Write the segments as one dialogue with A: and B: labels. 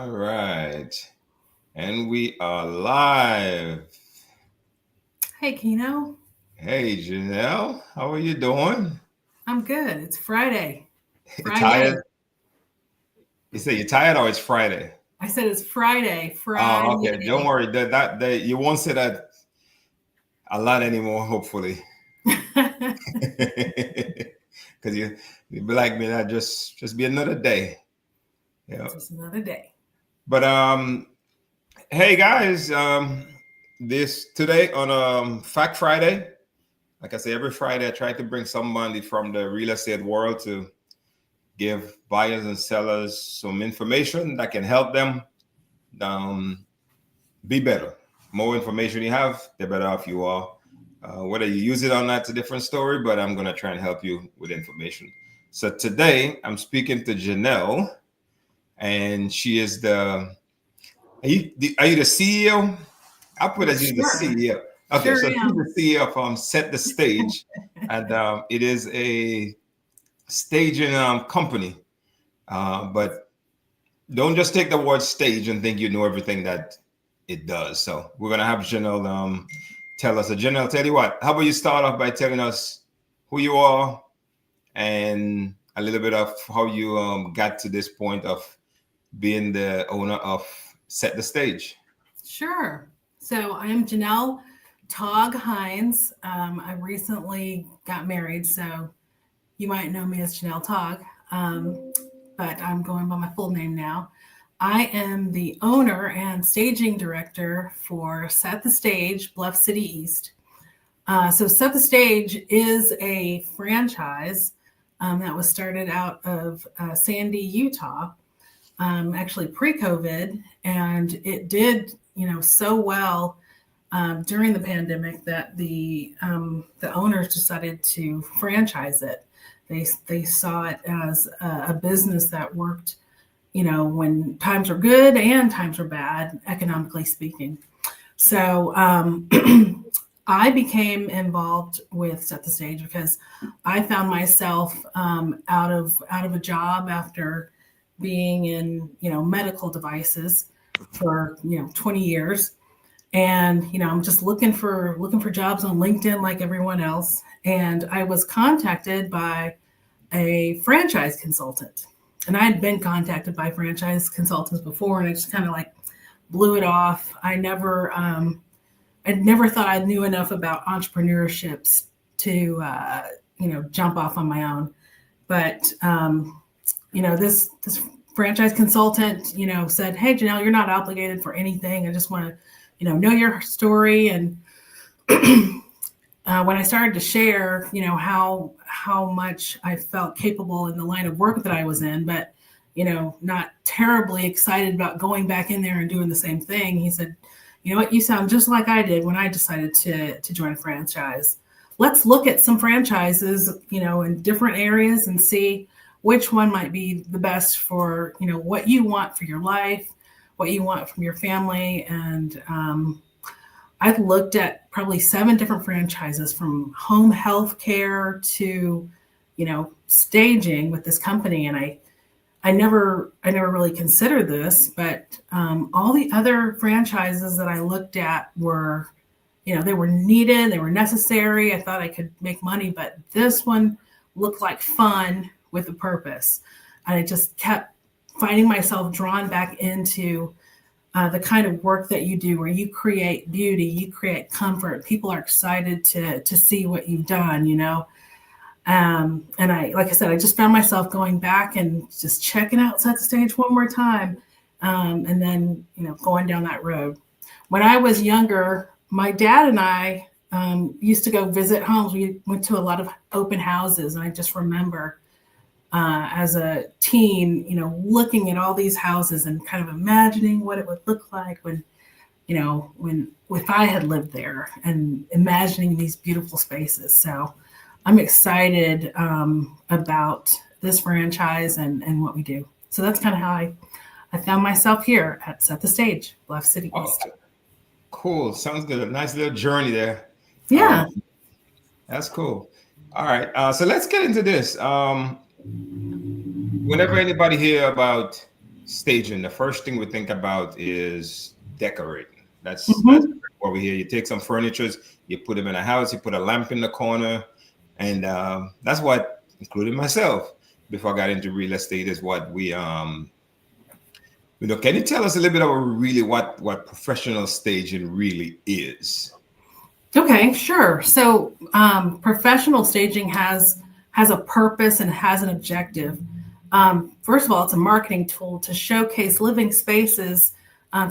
A: All right. And we are live.
B: Hey, Kino.
A: Hey, Janelle, how are you doing?
B: I'm good. It's Friday.
A: You tired?
B: Friday.
A: You say you're tired or it's Friday?
B: I said it's Friday.
A: Oh, okay. Don't
B: Friday.
A: worry. That you won't say that a lot anymore, hopefully. Because you be like me, that just be another day. Yeah.
B: Just another day.
A: But hey guys, this today on Fact Friday. Like I say, every Friday I try to bring somebody from the real estate world to give buyers and sellers some information that can help them um, be better. More information you have, the better off you are. Whether you use it or not, it's a different story, but I'm going to try and help you with information. So today I'm speaking to Janelle, and she is are you the CEO? I'll put as you the
B: Sure.
A: CEO. Okay,
B: Sure
A: so she's
B: am.
A: the CEO of Set the Stage, and it is a staging company. But don't just take the word stage and think you know everything that it does. So we're gonna have Janelle tell us. So Janelle, tell you what. How about you start off by telling us who you are and a little bit of how you got to this point of being the owner of Set the Stage.
B: Sure. So I am Janelle Tog Hines. I recently got married, so you might know me as Janelle Tog, but I'm going by my full name now. I am the owner and staging director for Set the Stage, Bluff City East. So Set the Stage is a franchise that was started out of Sandy, Utah, actually pre-COVID, and it did, so well during the pandemic that the owners decided to franchise it. They saw it as a business that worked, when times were good and times were bad, economically speaking. So I became involved with Set the Stage because I found myself out of a job after being in medical devices for 20 years, and I'm just looking for jobs on LinkedIn like everyone else, and I was contacted by a franchise consultant, and I had been contacted by franchise consultants before, and I just kind of like blew it off. I never thought I knew enough about entrepreneurships to jump off on my own. But this franchise consultant said, "Hey, Janelle, you're not obligated for anything. I just want to know your story." And when I started to share, how much I felt capable in the line of work that I was in, but not terribly excited about going back in there and doing the same thing, he said, "You know what? You sound just like I did when I decided to join a franchise. Let's look at some franchises, in different areas and see which one might be the best for, what you want for your life, what you want from your family." And I've looked at probably 7 different franchises, from home health care to, staging with this company. And I never really considered this, but all the other franchises that I looked at were, they were needed, they were necessary. I thought I could make money, but this one looked like fun with a purpose. And I just kept finding myself drawn back into the kind of work that you do, where you create beauty, you create comfort. People are excited to see what you've done, and like I said, I just found myself going back and just checking out Set the Stage one more time, and then going down that road. When I was younger, my dad and I used to go visit homes. We went to a lot of open houses, and I just remember as a teen, looking at all these houses and kind of imagining what it would look like when if I had lived there, and imagining these beautiful spaces. So I'm excited about this franchise and what we do. So that's kind of how I found myself here at Set the Stage, Bluff City
A: Oh,
B: East.
A: cool. Sounds good. A nice little journey there. Um,
B: Yeah.
A: that's cool. All right. So let's get into this. Whenever anybody hear about staging, the first thing we think about is decorating. That's
B: Mhm.
A: over here. You take some furnitures, you put them in a house, you put a lamp in the corner, and that's what, including myself, before I got into real estate, is what we can you tell us a little bit about really what professional staging really is?
B: Okay, sure. So, professional staging has a purpose and has an objective. First of all, it's a marketing tool to showcase living spaces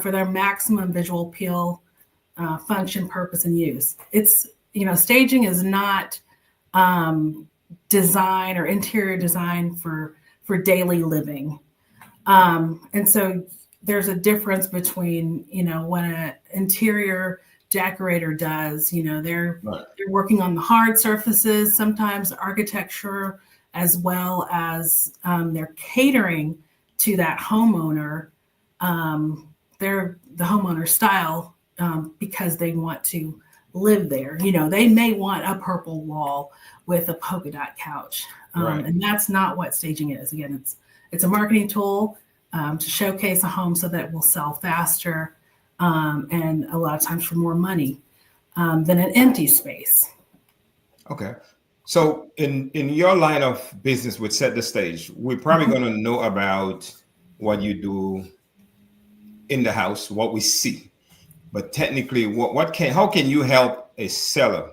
B: for their maximum visual appeal, function, purpose, and use. It's staging is not um, design or interior design for daily living. And so there's a difference between, what an interior decorator does.
A: Right.
B: They're working on the hard surfaces, sometimes architecture, as well as they're catering to that homeowner, the homeowner style, because they want to live there. They may want a purple wall with a polka dot couch,
A: Right.
B: and that's not what staging is. Again, it's a marketing tool to showcase a home so that it will sell faster, and a lot of times for more money than an empty space.
A: Okay. So in your line of business with Set the Stage, we're probably
B: Mhm.
A: going to know about what you do in the house, what we see. But technically, how can you help a seller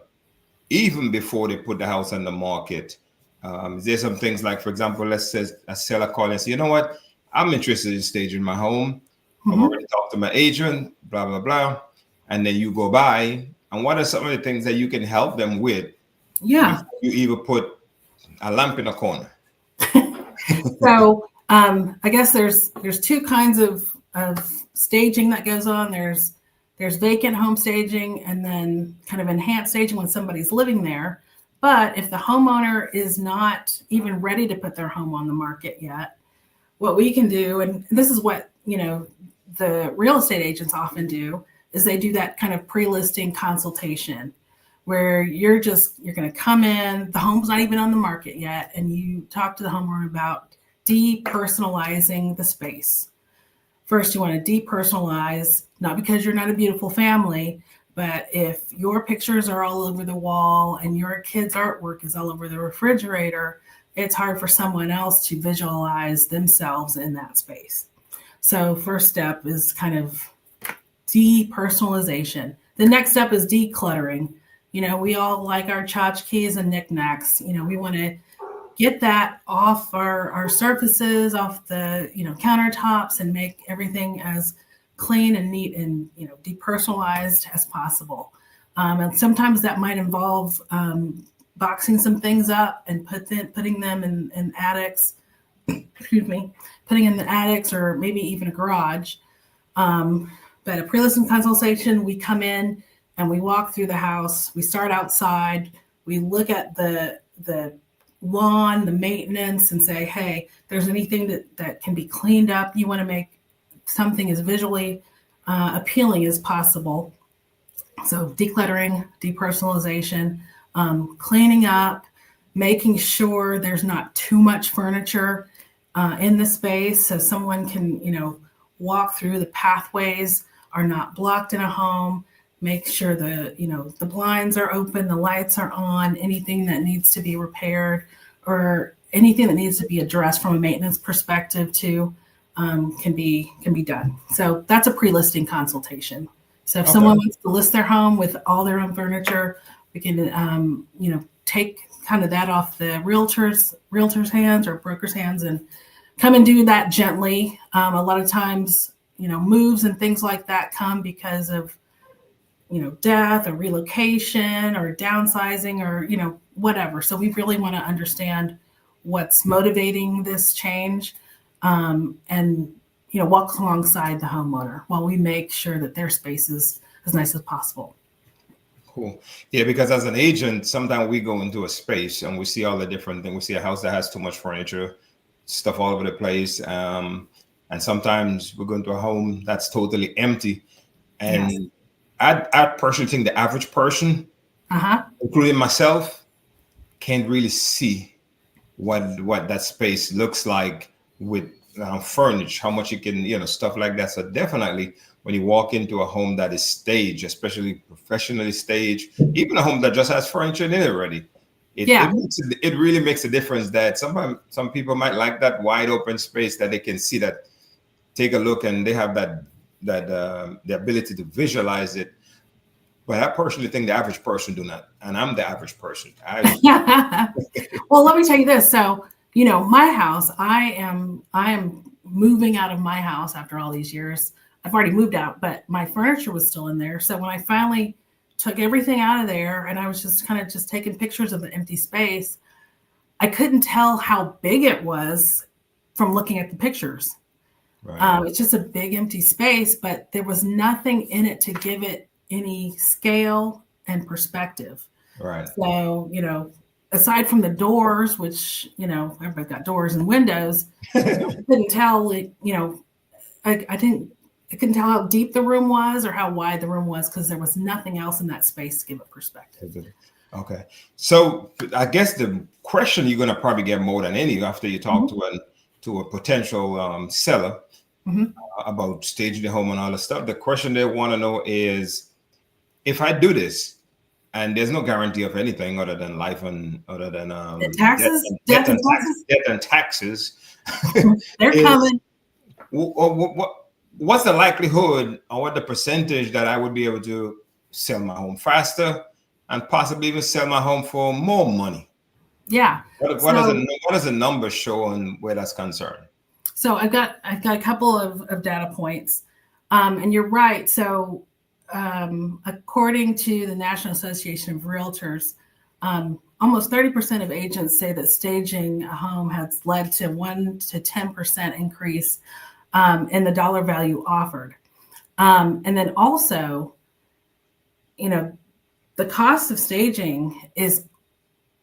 A: even before they put the house on the market? There's some things like, for example, let's say a seller call and say, you know what, I'm interested in staging my home. I've
B: Mhm.
A: already talked to my agent, blah blah blah, and then you go by. And what are some of the things that you can help them with
B: Yeah.
A: before you even put a lamp in a corner?
B: So I guess there's two kinds of staging that goes on. There's vacant home staging and then kind of enhanced staging when somebody's living there. But if the homeowner is not even ready to put their home on the market yet, what we can do, and this is what the real estate agents often do, is they do that kind of pre-listing consultation where you're going to come in, the home's not even on the market yet, and you talk to the homeowner about depersonalizing the space. First, you want to depersonalize, not because you're not a beautiful family, but if your pictures are all over the wall and your kids' artwork is all over the refrigerator, it's hard for someone else to visualize themselves in that space. So, first step is kind of depersonalization. The next step is decluttering. We all like our tchotchkes and knickknacks. We want to get that off our surfaces, off the countertops, and make everything as clean and neat and depersonalized as possible. And sometimes that might involve boxing some things up and putting them in attics. Excuse me, putting in the attics or maybe even a garage. But a pre-listing consultation, we come in and we walk through the house. We start outside. We look at the lawn, the maintenance, and say, hey, there's anything that can be cleaned up. You want to make something as visually appealing as possible. So decluttering, depersonalization, cleaning up, making sure there's not too much furniture in the space so someone can, walk through. The pathways are not blocked in a home. Make sure the blinds are open, the lights are on. Anything that needs to be repaired or anything that needs to be addressed from a maintenance perspective too can be done. So that's a pre-listing consultation. So if
A: Okay.
B: someone wants to list their home with all their own furniture, we can take kind of that off the realtor's hands or broker's hands and come and do that gently. A lot of times, moves and things like that come because of death or relocation or downsizing or whatever. So we really want to understand what's motivating this change, and walk alongside the homeowner while we make sure that their space is as nice as possible.
A: Cool. Yeah, because as an agent, sometimes we go into a space and we see all the different things. We see a house that has too much furniture, stuff all over the place. And sometimes we go into a home that's totally empty.
B: Yes.
A: And I personally think the average person,
B: Uh-huh.
A: including myself, can't really see what that space looks like with furnish, how much you can, stuff like that. So definitely when you walk into a home that is staged, especially professionally staged, even a home that just has furniture in it already, it really makes a difference. That some people might like that wide open space that they can see, that take a look, and they have that the ability to visualize it. But I personally think the average person do not, and I'm the average person.
B: Well, let me tell you this. So, my house, I am moving out of my house after all these years. I've already moved out, but my furniture was still in there. So when I finally took everything out of there and I was just kind of taking pictures of the empty space, I couldn't tell how big it was from looking at the pictures. Right. It's just a big empty space, but there was nothing in it to give it any scale and perspective.
A: Right.
B: So, aside from the doors, which, everybody's got doors and windows, I couldn't tell, I couldn't tell how deep the room was or how wide the room was, because there was nothing else in that space to give it perspective.
A: Okay. So I guess the question you're going to probably get more than any after you talk to a potential seller about staging the home and all the stuff, the question they want to know is, if I do this, and there's no guarantee of anything other than life and other than
B: taxes,
A: death and taxes.
B: They're coming.
A: What's the likelihood, or what the percentage that I would be able to sell my home faster and possibly even sell my home for more money?
B: Yeah.
A: What does the number show on where that's concerned?
B: So I've got a couple of data points, and you're right. So according to the National Association of Realtors, almost 30% of agents say that staging a home has led to 1 to 10% increase in the dollar value offered. And then also, the cost of staging is,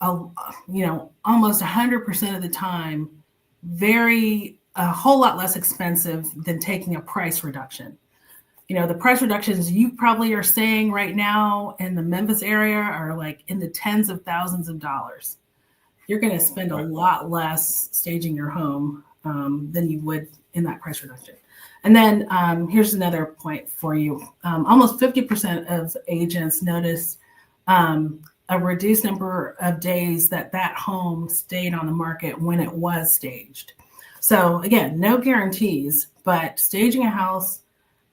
B: almost 100% of the time, a whole lot less expensive than taking a price reduction. The price reductions you probably are seeing right now in the Memphis area are like in the tens of thousands of dollars. You're going to spend a lot less staging your home than you would in that price reduction. And then here's another point for you. Almost 50% of agents notice a reduced number of days that home stayed on the market when it was staged. So again, no guarantees, but staging a house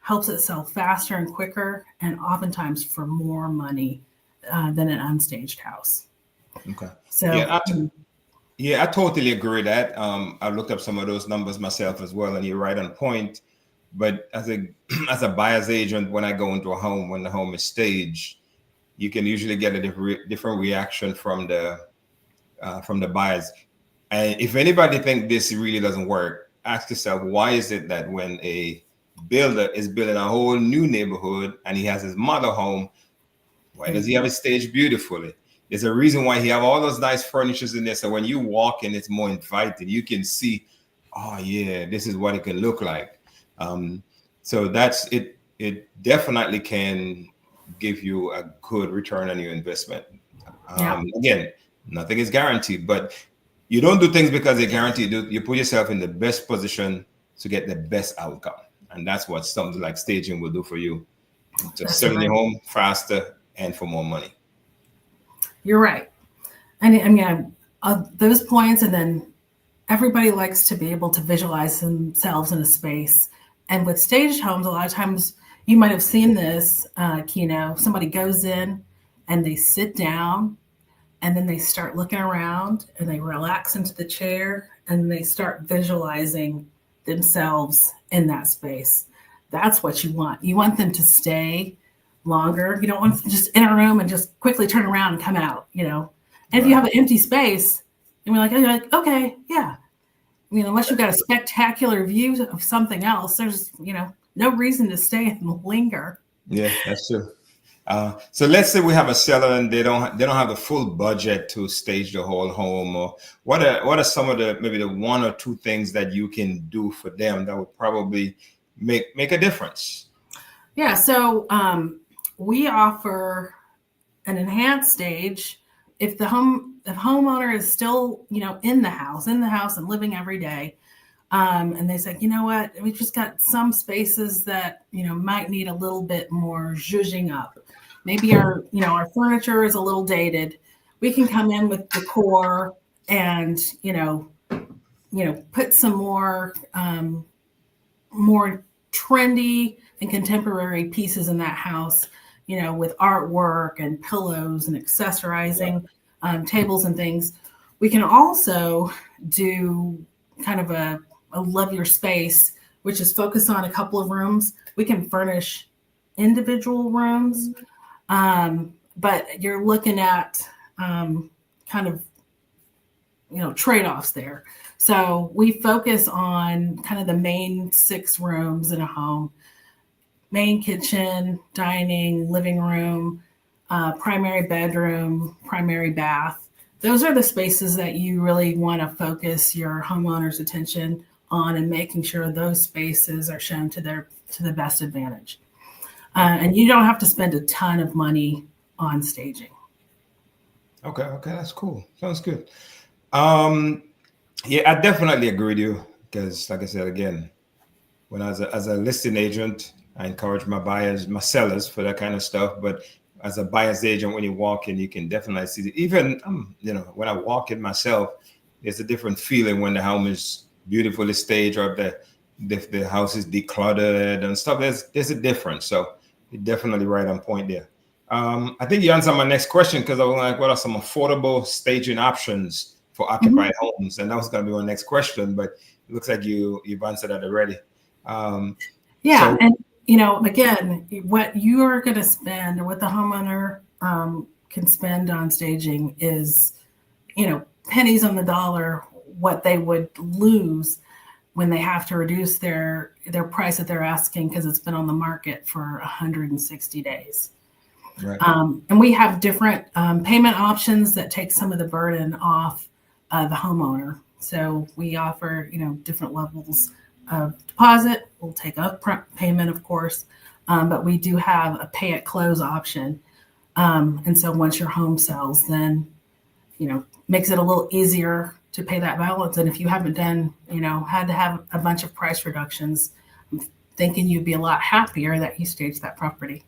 B: helps it sell faster and quicker, and oftentimes for more money than an unstaged house.
A: Okay.
B: So
A: I totally agree with that. I looked up some of those numbers myself as well, and you're right on point. But as a buyer's agent, when I go into a home, when the home is staged, you can usually get a different reaction from the buyers. And if anybody think this really doesn't work, ask yourself, why is it that when a builder is building a whole new neighborhood and he has his mother home, why does he have it staged beautifully? There's a reason why he have all those nice furnitures in there. So when you walk in, it's more inviting. You can see, oh yeah, this is what it can look like. So that's it. It definitely can give you a good return on your investment. Again, nothing is guaranteed, but you don't do things because they're guaranteed. You put yourself in the best position to get the best outcome. And that's what something like staging will do for you. Just selling your home faster and for more money.
B: You're right. And I mean, those points, and then everybody likes to be able to visualize themselves in a space. And with staged homes, a lot of times you might have seen this, Kino, somebody goes in and they sit down and then they start looking around and they relax into the chair and they start visualizing themselves in that space. That's what you want. You want them to stay longer. You don't want them to just enter a room and just quickly turn around and come out, And if you have an empty space, and you're like, okay, yeah. I mean, unless you've got a spectacular view of something else, there's, no reason to stay and linger.
A: Yeah, that's true. So let's say we have a seller and they don't have the full budget to stage the whole home. Or what are some of maybe the 1 or 2 things that you can do for them that would probably make a difference?
B: Yeah. So we offer an enhanced stage if the homeowner is still, in the house and living every day. And they said, you know what, we just got some spaces that, might need a little bit more zhuzhing up. Maybe our furniture is a little dated. We can come in with decor and, put some more trendy and contemporary pieces in that house, with artwork and pillows and accessorizing tables and things. We can also do kind of a love your space, which is focus on a couple of rooms. We can furnish individual rooms, but you're looking at kind of, trade-offs there. So we focus on kind of the main 6 rooms in a home: main kitchen, dining, living room, primary bedroom, primary bath. Those are the spaces that you really want to focus your homeowner's attention on, and making sure those spaces are shown to the best advantage. And you don't have to spend a ton of money on staging.
A: Okay, that's cool. Sounds good. Yeah, I definitely agree with you, because, like I said again, when as a listing agent, I encourage my sellers for that kind of stuff. But as a buyer's agent, when you walk in, you can definitely see that. Even when I walk in myself, there's a different feeling when the home is beautifully staged, or if the house is decluttered and stuff. There's a difference. So you're definitely right on point there. I think you answered my next question, because I was like, what are some affordable staging options for occupied homes? And that was going to be my next question, but it looks like you've answered that already.
B: Yeah. So, and, again, what you are going to spend, or what the homeowner can spend on staging is, pennies on the dollar, what they would lose when they have to reduce their price that they're asking, because it's been on the market for 160 days. Right. And we have different payment options that take some of the burden off the homeowner. So we offer, different levels of deposit. We'll take upfront payment, of course, but we do have a pay at close option. And so once your home sells, then, makes it a little easier to pay that balance. And if you haven't done, had to have a bunch of price reductions, I'm thinking you'd be a lot happier that you staged that property.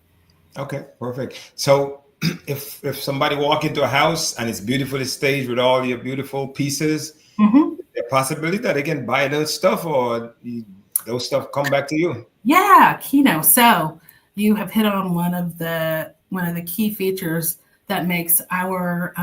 A: Okay, perfect. So if somebody walk into a house and it's beautifully staged with all your beautiful pieces, the possibility that they can buy those stuff, or those stuff come back to you?
B: Yeah, Kino. So you have hit on one of the key features that makes our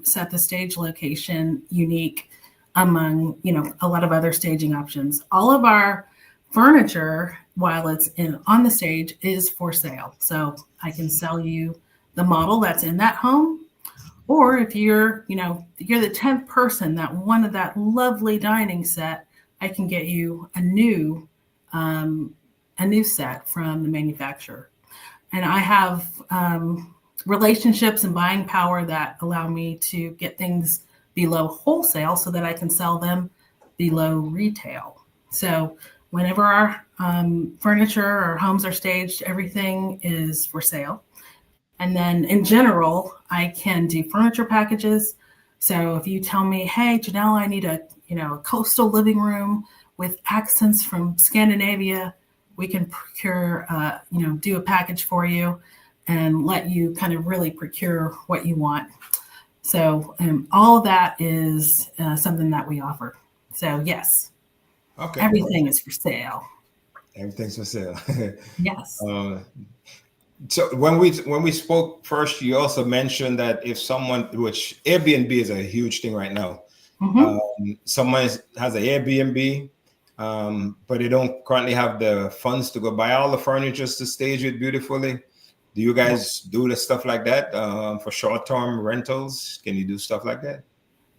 B: Set the Stage location unique among, a lot of other staging options. All of our furniture, while it's on the stage, is for sale. So I can sell you the model that's in that home, or if you're the 10th person that wanted that lovely dining set, I can get you a new set from the manufacturer. And I have relationships and buying power that allow me to get things below wholesale, so that I can sell them below retail. So whenever our furniture or homes are staged, everything is for sale. And then in general, I can do furniture packages. So if you tell me, hey, Janelle, I need a coastal living room with accents from Scandinavia, we can procure, do a package for you and let you kind of really procure what you want. So all of that is something that we offer. So yes, everything is for sale.
A: Everything's for sale.
B: Yes.
A: So when we spoke first, you also mentioned that if someone, which Airbnb is a huge thing right now, someone has an Airbnb, but they don't currently have the funds to go buy all the furniture to stage it beautifully. Do you guys do the stuff like that for short-term rentals? Can you do stuff like that?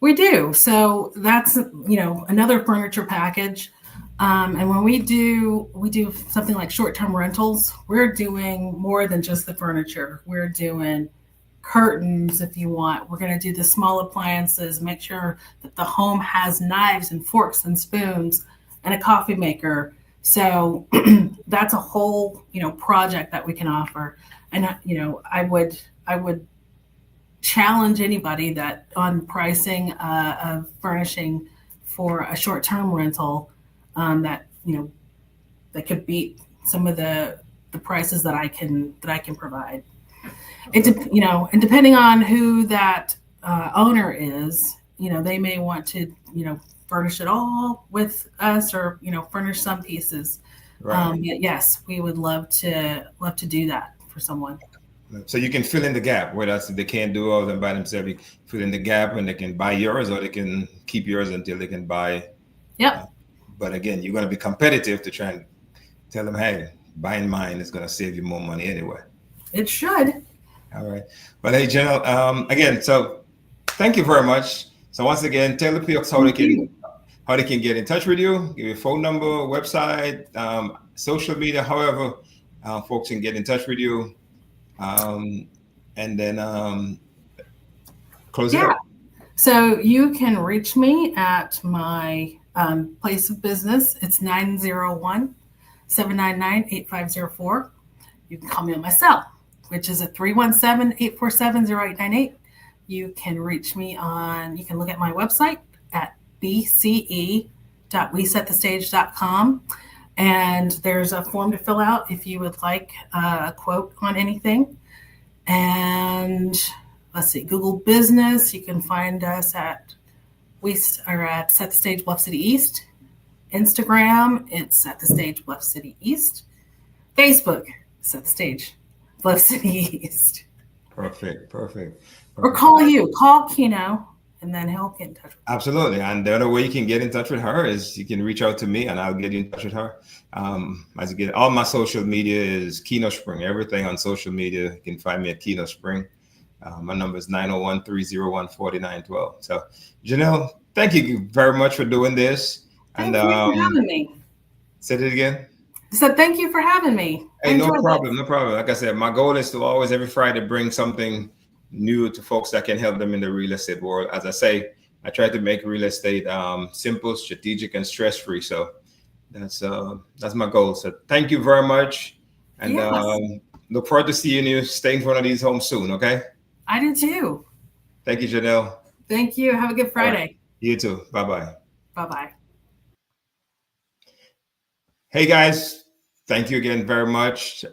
B: We do. So that's another furniture package. And when we do something like short-term rentals, we're doing more than just the furniture. We're doing curtains if you want. We're going to do the small appliances, make sure that the home has knives and forks and spoons and a coffee maker. So that's a whole, project that we can offer. And, I would challenge anybody that on pricing of furnishing for a short-term rental, that that could beat some of the prices that I can provide. It and depending on who that owner is, they may want to furnish it all with us, or furnish some pieces.
A: Right.
B: Yes, we would love to do that for someone.
A: So you can fill in the gap where they can't do all of them by themselves. You fill in the gap, and they can buy yours, or they can keep yours until they can buy.
B: Yep.
A: But again, you're going to be competitive to try and tell them, hey, buying mine is going to save you more money anyway.
B: It should.
A: All right. But hey, Janelle, again, so thank you very much. So once again, tell the people how they can get in touch with you, give your phone number, website, social media, however folks can get in touch with you. And then close it up.
B: So you can reach me at my place of business. It's 901-799-8504. You can call me on my cell, which is at 317-847-0898. You can reach me you can look at my website at bce.wesetthestage.com. And there's a form to fill out if you would like a quote on anything. And let's see, Google Business. You can find us at Set the Stage Bluff City East. Instagram, it's Set the Stage Bluff City East. Facebook, Set the Stage Bluff City East.
A: Perfect.
B: Or call Keno, and then he'll get in touch with you.
A: Absolutely. And the other way you can get in touch with her is you can reach out to me, and I'll get you in touch with her. As you get, all my social media is Keno Spring. Everything on social media, you can find me at Keno Spring. My number is 901-301-4912. So, Janelle, thank you very much for doing this.
B: Thank you for having me.
A: Say it again.
B: I said thank you for having me.
A: Hey, no problem. Like I said, my goal is to always every Friday bring something new to folks that can help them in the real estate world. As I say, I try to make real estate simple, strategic, and stress-free. So that's my goal. So thank you very much, and look forward to seeing you stay in front of these homes soon. Okay.
B: I do too.
A: Thank you, Janelle.
B: Thank you. Have a good Friday.
A: Right. You too. Bye-bye.
B: Bye-bye.
A: Hey guys, thank you again very much.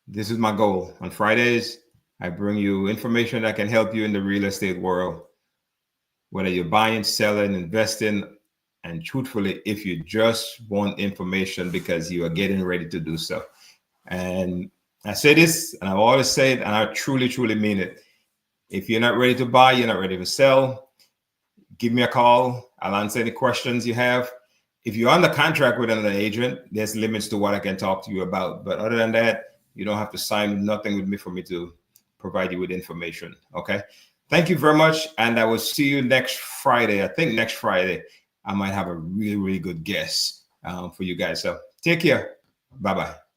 A: This is my goal. On Fridays, I bring you information that can help you in the real estate world, whether you're buying, selling, investing, and truthfully, if you just want information because you are getting ready to do so. And I say this, and I've always said, and I truly, truly mean it. If you're not ready to buy, you're not ready to sell, give me a call. I'll answer any questions you have. If you're under contract with another agent, there's limits to what I can talk to you about. But other than that, you don't have to sign nothing with me for me to provide you with information. Okay. Thank you very much. And I will see you next Friday. I think next Friday, I might have a really, really good guest for you guys. So take care. Bye-bye.